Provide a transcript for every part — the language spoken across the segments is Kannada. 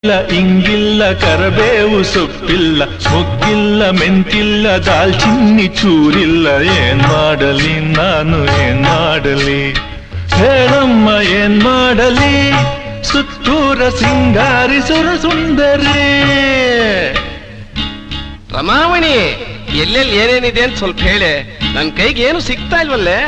ಇಲ್ಲ ಇಂಗಿಲ್ಲ ಕರಬೇವು ಸೊಪ್ಪಿಲ್ಲ ಮೊಗ್ಗಿಲ್ಲ ಮೆಂತಿಲ್ಲ ದಾಲ್ಚಿನ್ನಿ ಚೂರಿಲ್ಲ ಏನ್ ಮಾಡಲಿ ನಾನು ಏನ್ ಮಾಡಲಿ ಹೇಳಮ್ಮ ಏನ್ ಮಾಡಲಿ ಸುತ್ತೂರ ಸಿಂಗಾರಿಸುರ ಸುಂದರಿ ರಮಾಮಣಿ ಎಲ್ಲೆಲ್ಲಿ ಏನೇನಿದೆ ಅಂತ ಸ್ವಲ್ಪ ಹೇಳೆ ನನ್ ಕೈಗೆ ಏನು ಸಿಗ್ತಾ ಇಲ್ವಲ್ಲೇ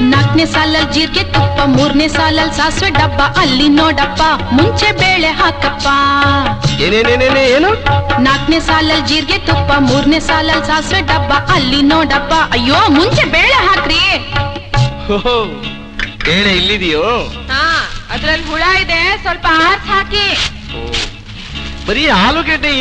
ನಾಲ್ಕನೇ ಸಾಲಲ್ಲಿ ಜೀರಿಗೆ ತುಪ್ಪ ಮೂರನೇ ಸಾಲಲ್ಲಿ ಸಾಸಿವೆ ಡಬ್ಬ ಅಲ್ಲಿ ನೋಡಪ್ಪ ಮುಂಚೆ ಬೇಳೆ ಹಾಕಪ್ಪ ಏನೇನೇನೇನೇ ಏನು ನಾಲ್ಕನೇ ಸಾಲಲ್ಲಿ ಜೀರಿಗೆ ತುಪ್ಪ ಮೂರನೇ ಸಾಲಲ್ಲಿ ಸಾಸಿವೆ ಡಬ್ಬ ಅಲ್ಲಿ ನೋಡಪ್ಪ ಅಯ್ಯೋ ಮುಂಚೆ ಬೇಳೆ ಹಾಕ್ರಿ ಬೇಳೆ ಇಲ್ಲಿದೆಯೋ ಅದ್ರಲ್ಲಿ ಹುಳ ಇದೆ ಸ್ವಲ್ಪ ಆರ್ಸ್ ಹಾಕಿ ಬರೀ ಆಲೂಗೆಡ್ಡೆ